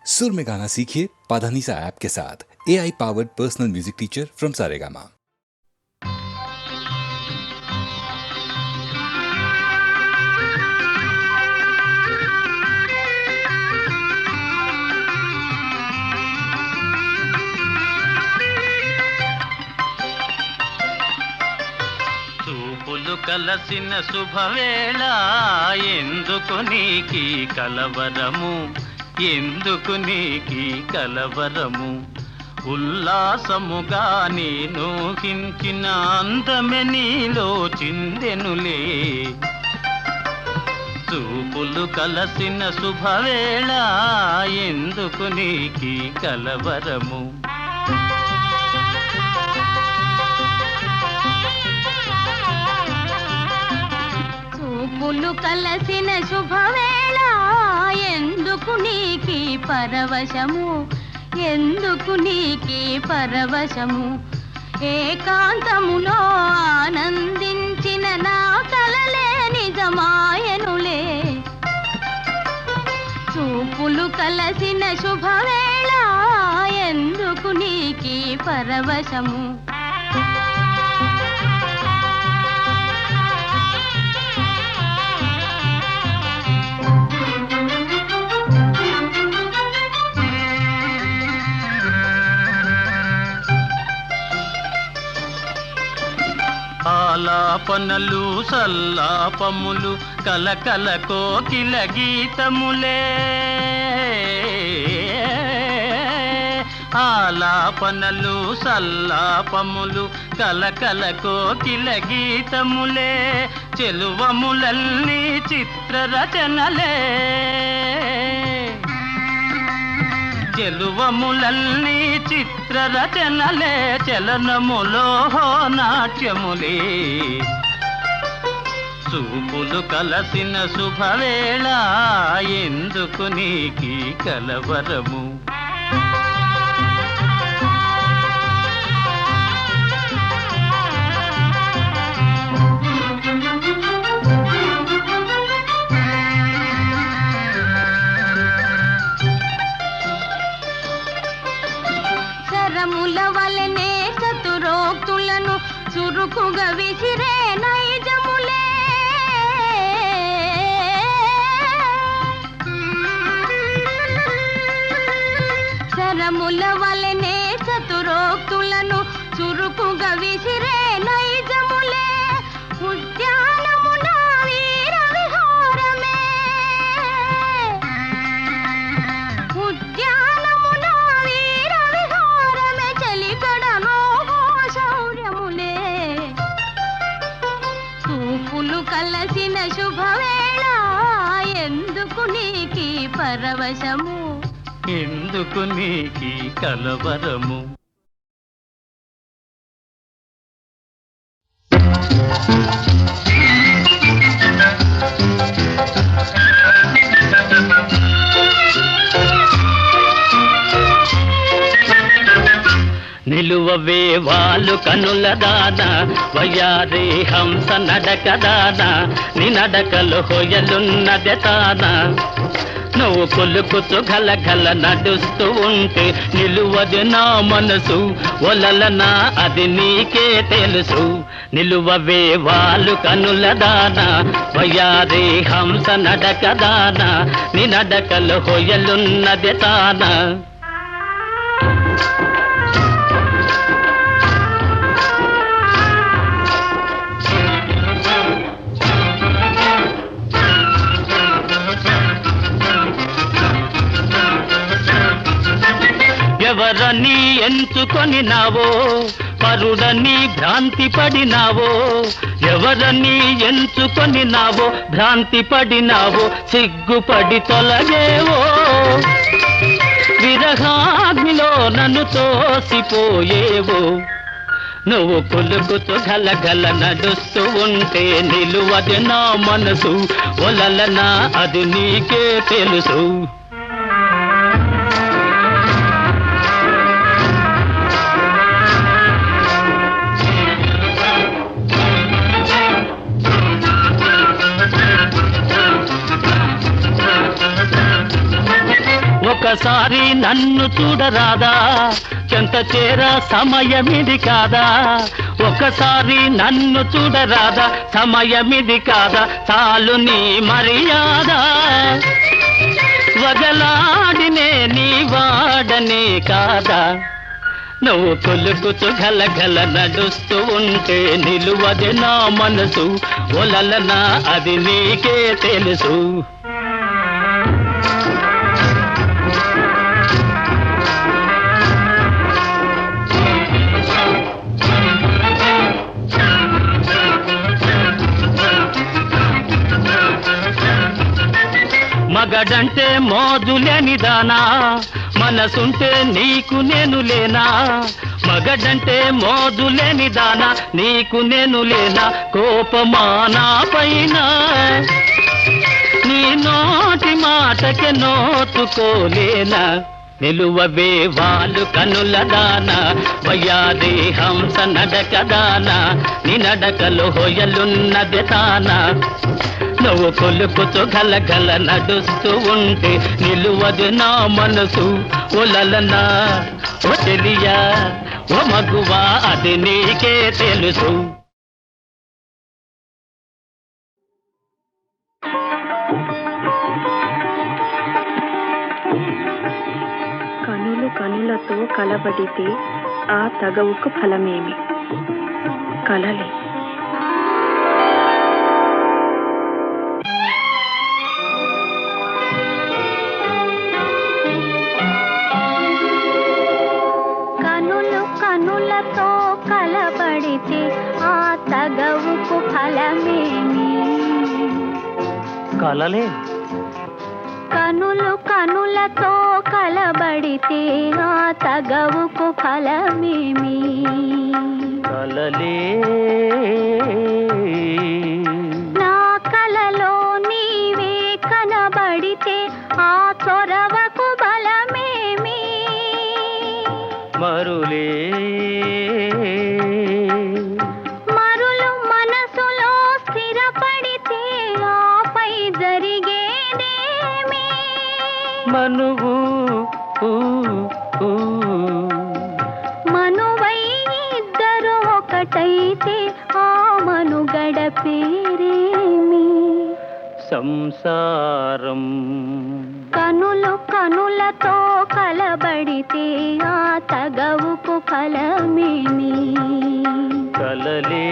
सुर में गाना सीखिए पाधानीसा ऐप के साथ। AI powered personal music teacher from Saregama. చూపులు కలసిన శుభవేళ ఎందుకు నీకి కలవరము, ఎందుకు నీకి కలవరము. ఉల్లాసముగా నేను హించిన అందమె నీలో చిందెనులే. చూపులు కలసిన శుభవేళ ఎందుకు నీకి కలవరము. చూపులు కలసిన శుభవేళ ఎందుకు నీకి పరవశము, ఎందుకు నీకి పరవశము. ఏకాంతములో ఆనందించిన నా కలలే నిజమాయనులే. చూపులు కలసిన శుభవేళ ఎందుకు నీకి పరవశము. ఆలాపనలు సల్లాపములు కలకల కోకిల గీతములే. ఆలాపనలు సల్లాపములు కలకల కోకిల గీతములే. చెలువములన్నీ చిత్రరచనలే. చెలువములన్నీ చిత్రరచనలే. చలనములో నాట్యములే. చూపులు కలసిన శుభవేళ ఎందుకు నీకి కలవరము. శరముల వలనే చతురోక్తులను చురుకుగా విసిరే నైజములే. శరముల వలనే చతురోక్తులను చురుకుగా విసిరే నైజములే. ఉద్యానమున వీర విహారమే. ఉద్యానమున వీర విహారమే. చలికడలో శౌర్యములే. చూపులు కలసిన శుభవేళ ఎందుకు నీకి పరవశము, ఎందుకు నీకి కలవరము. నిలువవే వాళ్ళు కనుల దానా, వయ్యారి హంస నడక దానా. నీ నడకలు హొయలున్నదే తానా. నువ్వు కొలుకుతూ గలగల నడుస్తూ ఉంటే నిలువది నా మనసు. ఒలలనా అది నీకే తెలుసు. నిలువవే వాళ్ళు కనుల దానా, వయ్యారి హంస నడక దానా. నీ నడకలు హొయలున్నదే తానా. ఎవరని ఎంచుకొని నావో, పరుడని భ్రాంతి పడినావో. ఎవరని ఎంచుకొని నావో, భ్రాంతి పడినావో. సిగ్గుపడి తొలగేవో. విరహాగ్నిలో నన్ను తోసిపోయేవో. నువ్వు కొలుకుతూ గలగల నడుస్తూ ఉంటే నిలువది నా మనసు. ఒలలనా అది నీకే తెలుసు. ఒక ఒక్కసారి నన్ను చూడరాదా, చెంత చేర సమయమిది కాదా, ఒక్కసారి నన్ను చూడరాదా, సమయమిది కాదా, చాలు నీ మర్యాద. వగలాడినే నీ వాడనే కాదా, నువ్వు కొలుకుతూ గలగల నడుస్తూ ఉంటే నిలువది నా మనసు, ఒలలనా అది నీకే తెలుసు. మగడంటే మోజులేని దానా, మనసుంటే నీకు నేను లేనా, మగడంటే మోజులేని దానా, నీకు నేను లేనా, కోపమానా పైన నీ నోటి మాటకే నోచుకోలేనా, నిలువవే వాళ్ళు కనుల దానా, వయ్యాది హంస నడక దానా, నీ నడకలో హొయలున్నది తానా, నువ్వు కొలుకుతూ గలగల నడుస్తూ ఉంటే నిలువదు నా మనసు, ఒలలనా ఓ తెలియా ఓ మగువా అది నీకే తెలుసు. కనులు కనులతో కలబడితే ఆ తగవుకు ఫలమేమి, కలలే. కనులు కనులతో కలబడితే ఆ తగవుకు ఫలమేమి, కలలే. కనులు కనులతో కలబడితే ఆ తగవుకు ఫలమేమి, కలలే. నా కలలో నీవే కనబడితే ఆ చొరవకు బలమేమి, మరులే. మరులు మనసులో స్థిరపడితే ఆపై జరిగేదేమి, మనువు మనువై ఇద్దరు ఒకటైతే ఆ మనుగడ పేరేమి, సంసారం. కనులు కనులతో కలబడితే ఆ తగవుకు ఫలమేమి, కలలే.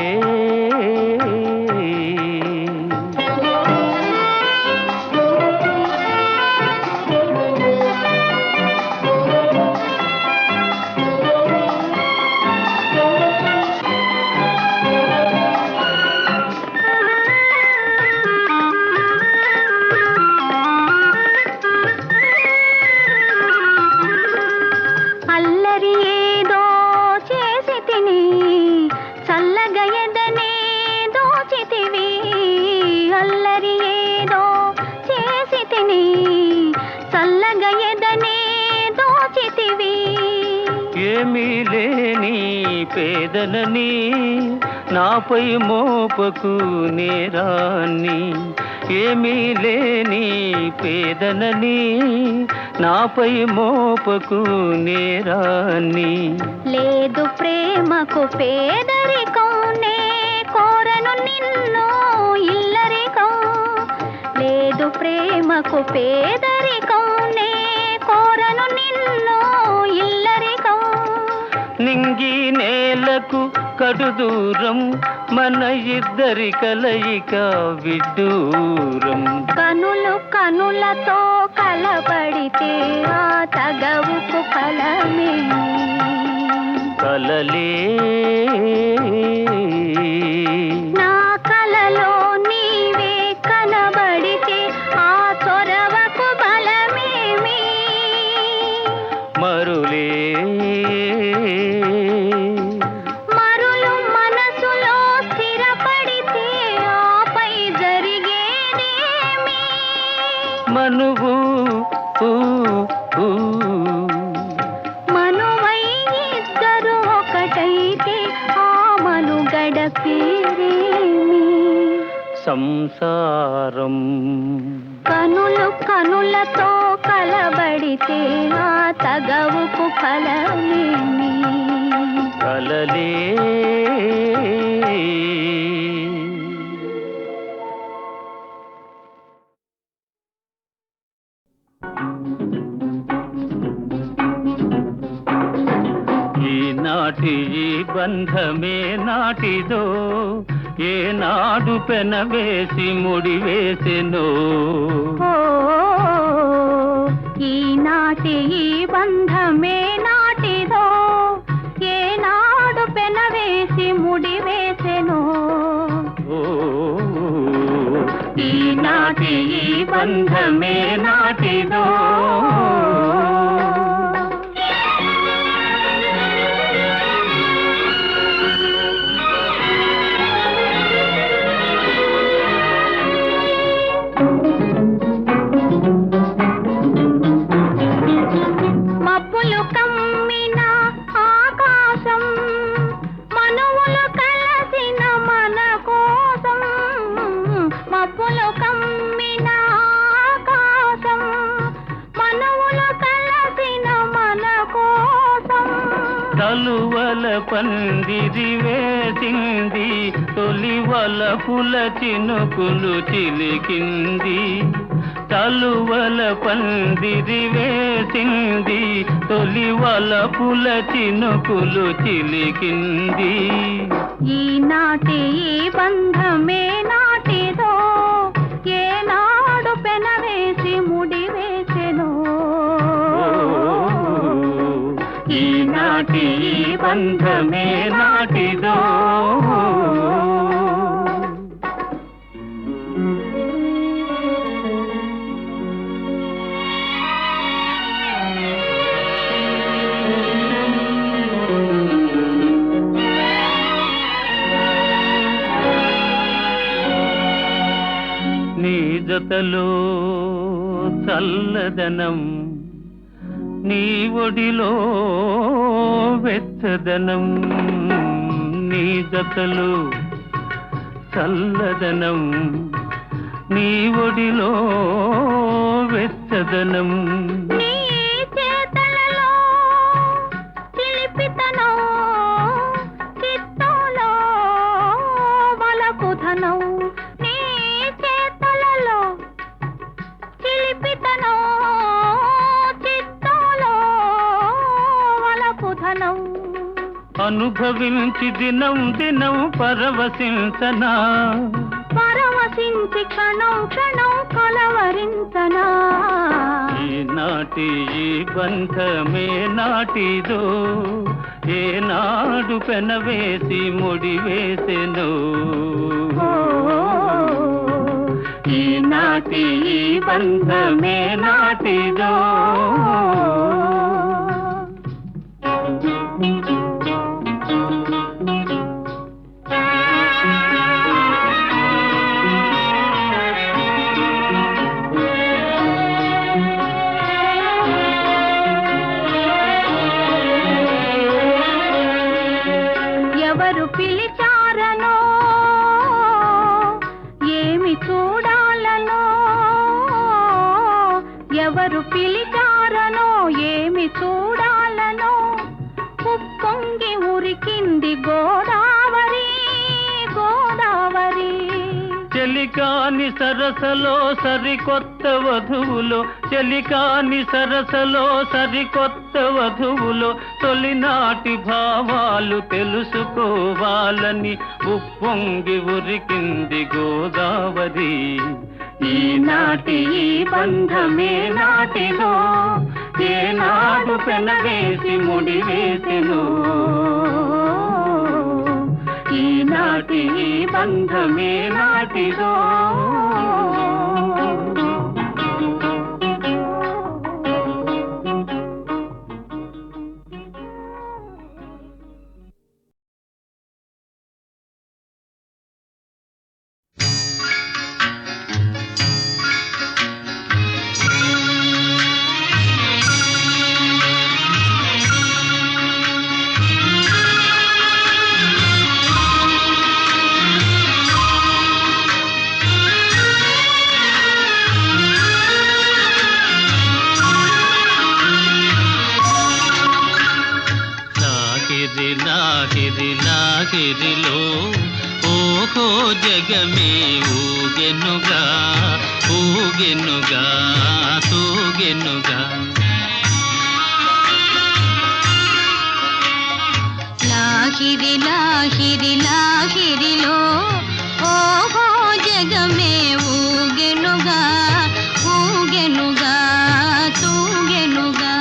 అల్లరి ఏదో చేసి తిని చల్లగా ఎదనే దోచితివి, అల్లరి ఏదో చేసి తిని చల్లగా ఎదనే దోచితివి, ఏమీ లేని పేదనని నాపై మోపకు నేరాన్ని, ఏమీ లేని పేదనని నాపై మోపకు నేరాన్ని, లేదు ప్రేమకు పేదరికం నే కోరను నిన్ను ఇల్లరికం, లేదు ప్రేమకు పేదరికం నే కోరను నిన్ను ఇల్లరికం, నింగి నేలకు కడు దూరం మన ఇద్దరి కలయిక విడ్డూరం, కనులు కనులతో కలబడితే ఆ తగవుకు ఫలమేమి, కలలే. నా కలలో నీవే కనబడితే ఆ చొరవకు బలమేమి, మరులే. మరులు మనసులో స్థిరపడితే ఆపై జరిగేదేమి, మనువు మనువై ఇద్దరు ఒకటైతే ఆ మనుగడ పేరేమి, సంసారం. కనులు కనులతో కలబడితే ఆ తగవుకు ఫలమేమి కలలే ఈనాటి ఈ బంధమే నాటిదో ఏనాడు పెనవేసి ముడివేసెనో ఈనాటి ఈ బంధమే నాటిదో ఏనాడు పెనవేసి ముడివేసెనో ఈనాటి ఈ బంధమే నాటిదో మబ్బులు కమ్మిన ఆకాశం మనువులు కలసిన మన కోసం మబ్బులు కమ్మిన ఆకాశం మనువులు కలసిన మన కోసం తలువల పందిరి వేసింది తొలివల పుల చినుకులు చిలికింది తలువల పందిరి వేసింది తొలివల పుల చినుకులు చిలికింది ఈనాటి ఈ బంధమే నాటిదో ఏనాడు పెనవేసి ముడివేసెనో ఈనాటి ఈ బంధమే నాటిదో నీ జతలో చల్లదనం నీ ఒడిలో వెచ్చదనం నీ జతలో చల్లదనం నీ ఒడిలో వెచ్చదనం నీ చేతలలో చిలిపితనం చిత్తోలో వలపుధనం నీ చేతలలో చిలిపితనం చిత్తోలో వలపుధనం అనుభవించి దినం దినం పరవశించనా పరవశించి క్షణం క్షణం కలవరించనా ఈనాటి ఈ బంధమే నాటిదో ఏనాడు పెనవేసి ముడివేసెనో ఈనాటి ఈ బంధమే నాటిదో ఎవరు పిలిచారనో ఏమి చూడాలనో ఎవరు పిలిచారనో ఏమి చూడాలనో ఉప్పొంగి ఉరికింది గోదావరి గోదావరి చెలికాని సరసలో సరికొత్త వధువులో చెలికాని సరసలో సరికొత్త వధువులో తొలినాటి భావాలు తెలుసుకోవాలని ఉప్పొంగి ఉరికింది గోదావరి ఈనాటి ఈ బంధమే నాటిదో ఏనాడు పెనవేసి ముడివేసెనో ఈనాటి ఈ బంధమే నాటిదో లాహిరిలో ఓహో జగమే ఊగెనుగా ఊగెనుగా తూగెనుగా. లాహిరి లాహిరి లాహిరిలో ఓహో జగమే ఊగెనుగా ఊగెనుగా తూగెనుగా.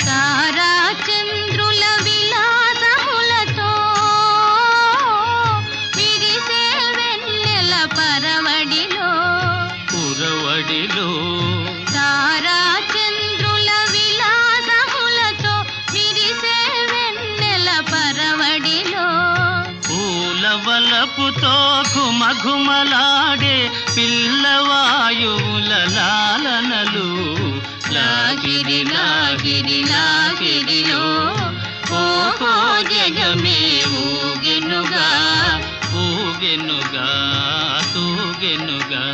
తారా చంద్రుల విలాసములతో విరిసే వెన్నెల పరవడిలో పురవడిలో తారా చంద్రుల విలాసములతో విరిసే వెన్నెల పరవడిలో పూలవలపుతో ఘుమఘుమలాడే పిల్లవాయువుల లాలనలు. లాగిరి లాగిరి లాగిరిలో ఓహో జగమే ఊగెనుగా ఊగెనుగా తూగెనుగా.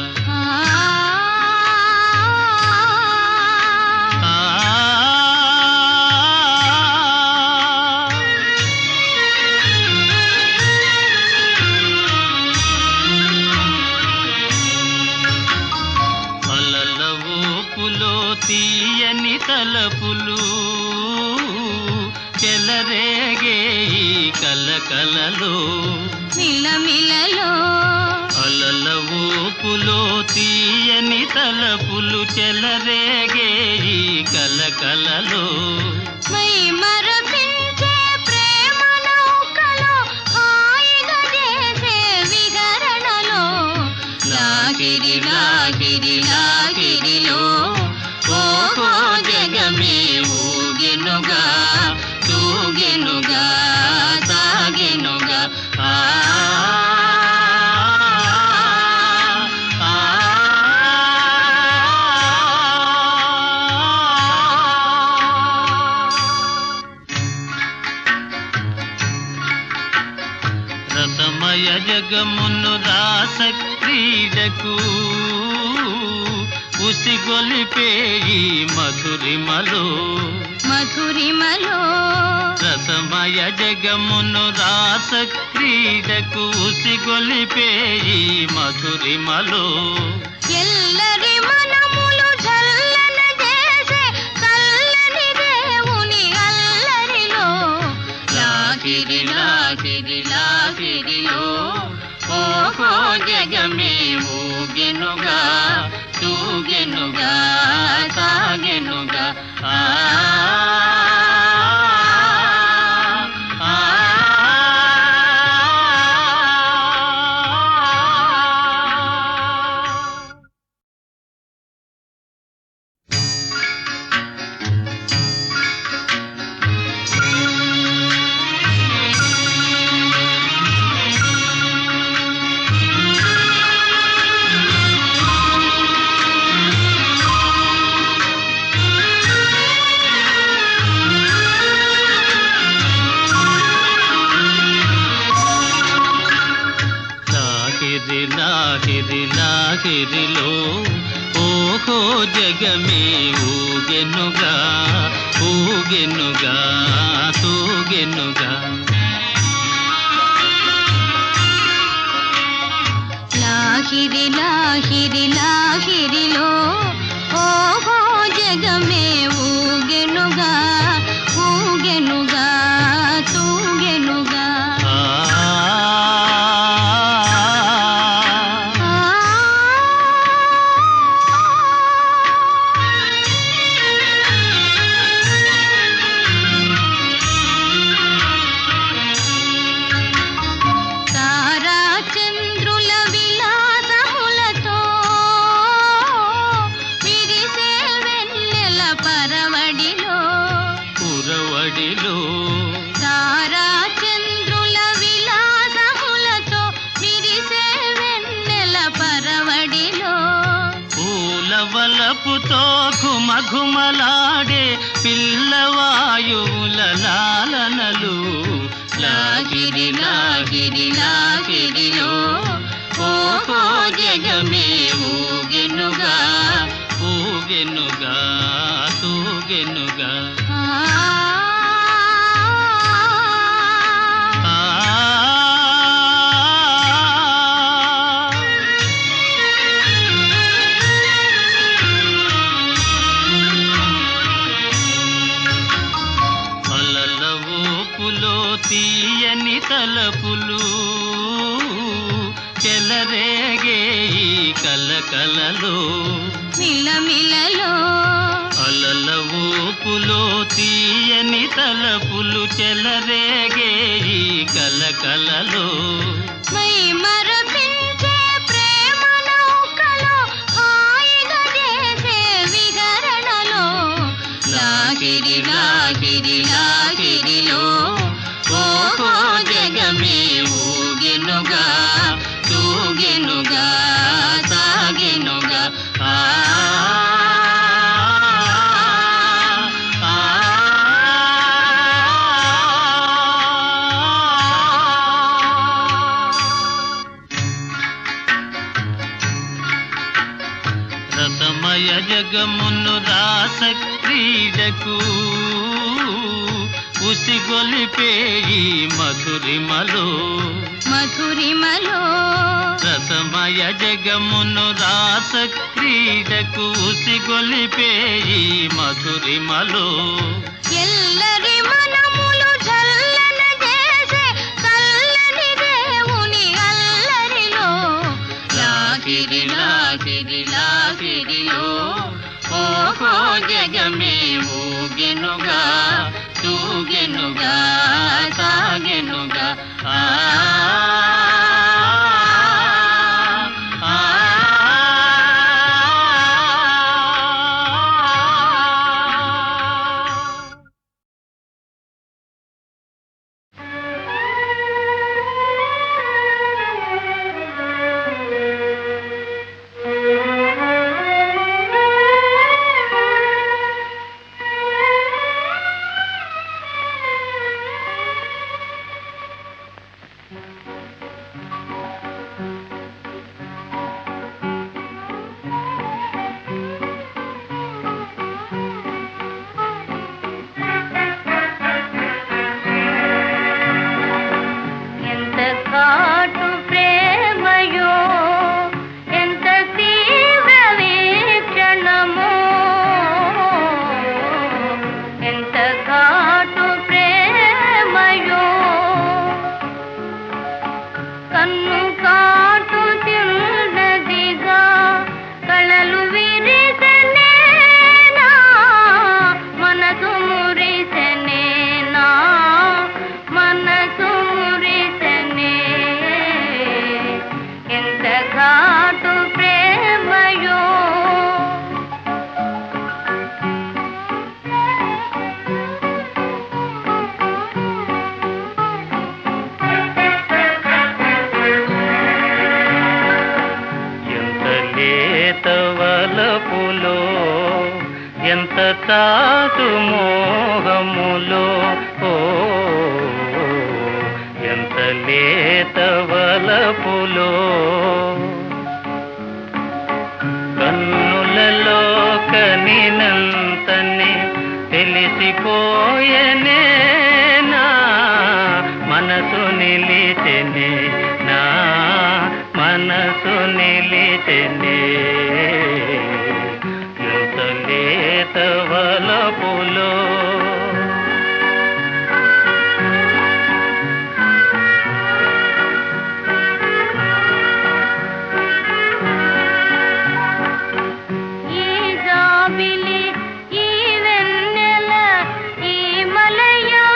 అలల ఊపులో తీయని తలపులు చెలరేగే ఈ కలకలలో. మిలమిలలో అలల ఊపులో తీయని తలపులు చెలరేగే ఈ కలకలలో. మై మరపించే ప్రేమ నౌకలో హాయిగా చేసే విహరణలో. లాగిరి లాగిరి లాగిరిలో ఓహో జగమే ఊగెనుగా తూగెనుగా సాగెనుగా. రసమయ జగమును రాస క్రీడకు ఉసిగొలిపే ఈ మధురిమలో. మధురిమలో రసమయ జగమును రాస క్రీడకు ఉసిగొలిపే ఈ మధురిమలో. ఎల్లరి మనములు చల్లన చేసే చల్లని దేవుని అల్లరిలో. లాగిరి లాగిరి లాగిరిలో ఓహో జగమే ఊగెనుగా తూగెనుగా సాగెనుగా. లాహిరి లాహిరి లాహిరిలో ఓహో జగమే ఊగెనుగా ఊగెనుగా తూగెనుగా. లాహిరి లాహిరి లాహిరిలో ఓహో జగమే ఊగెనుగా ఊగెనుగా తూగెనుగా. తారా చంద్రుల విలాసములతో విరిసే వెన్నెల పరవడిలో పురవడిలో తారా చంద్రుల విలాసములతో విరిసే వెన్నెల పరవడిలో పూలవలపుతో ఘుమఘుమలాడే పిల్లవాయువుల లాలనలు. లాహిరి లాహిరి లాహిరిలో ఓహో జగమే ఊగెనుగా ఊగెనుగా తూగెనుగా తీయని తలపులు చెలరేగే ఈ కలకలలో మిలమిలలో అలల ఊపులో తీయని తలపులు చెలరేగే ఈ కలకలలో మై మరపించే ప్రేమ నౌకలో హాయిగా చేసే విహరణలో లాహిరి లాహిరి లాహిరిలో ఓహో జగమే ఊగెనుగా తూగెనుగా సాగెనుగా రసమయ జగమును రాస క్రీడకు ఉసిగొలిపే ఈ మధురిమలో మధురిమలో రసమయ జగమును రాస క్రీడకు ఉసిగొలిపే ఈ మధురిమలో ఎల్లరి మనములు చల్లన చేసే చల్లని దేవుని అల్లరిలో లాహిరి లాహిరి లాహిరిలో ఓహో జగమే ఊగెనుగా తూగెనుగా సాగెనుగా ఎంత తాసు మోహములో ఎంత లేత వలపులో కన్నులలో కనినంతనే తెలిసిపోయనే నా మనసు నిలిచెనే నా మనసు నిలిచెనే లేత వలపులో ఈ జాబిలి ఈ వెన్నెల ఈ మలయా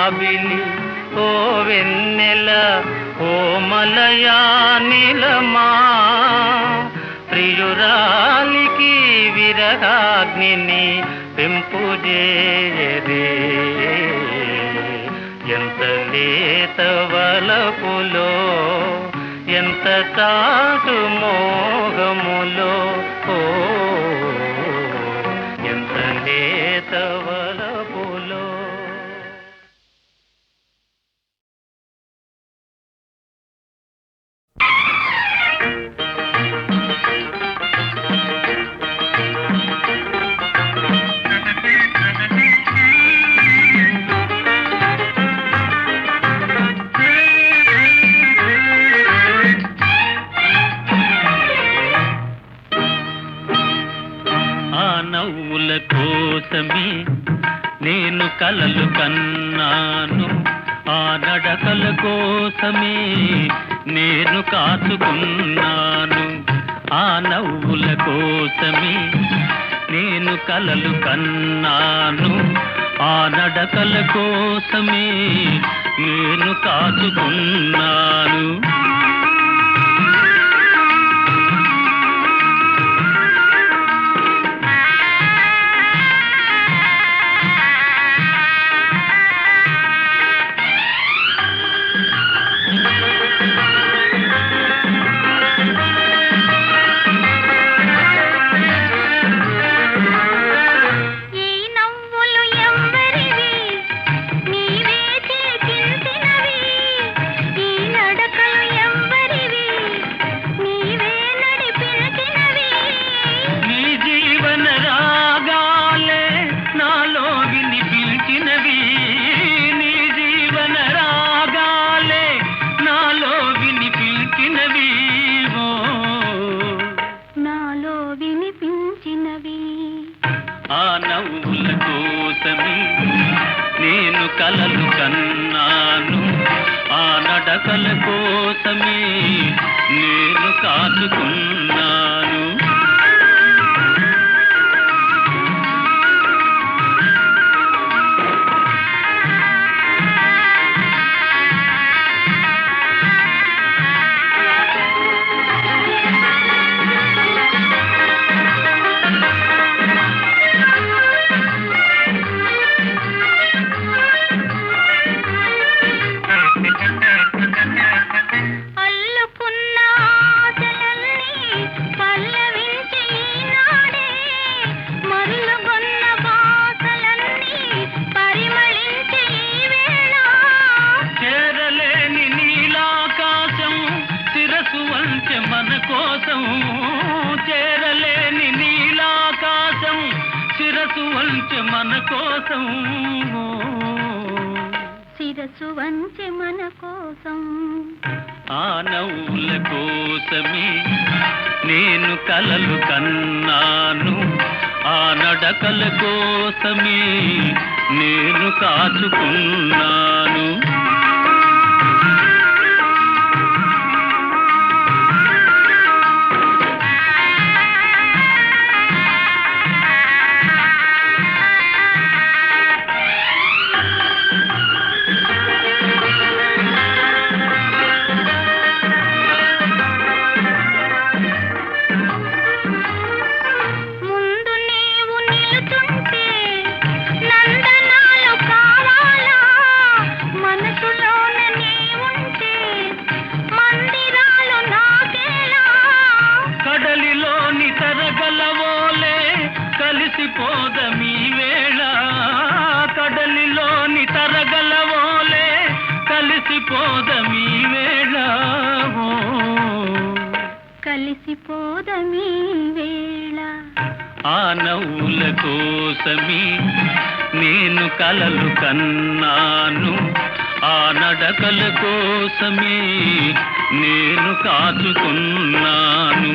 జాబిలి ఓ వెన్నెల ఓ మలయానిలమా ప్రియురాలికి విరహాగ్నిని పెంపుజేయరే ఎంత లేత వలపులో ఎంత చాటు మోహములో ఓ ఎంత లేత వలపులో. నవ్వుల కోసమే నేను కలలు కన్నాను ఆ నడకల కోసమే నేను కాచుకున్నాను ఆ నవ్వుల కోసమే నేను కలలు కన్నాను ఆ నడకల కోసమే నేను కాచుకున్నాను నేను కలలు కన్నాను ఆ నడకల కోసమే నేను కాచుకున్నాను చేరలేని నీలాకాశం శిరసు వంచె మన కోసం శిరసు వంచె మన కోసం ఆ నవ్వుల కోసమే నేను కలలు కన్నాను ఆ నడకల కోసమే నేను కాచుకున్నాను కలిసిపోదమీ వేళ కడలిలోని తరగలవోలే కలిసిపోదమీ వేళ కలిసిపోదమీ వేళ ఆ నవ్వుల కోసమే నేను కలలు కన్నాను ఆ నడకల కోసమే నేను కాచుకున్నాను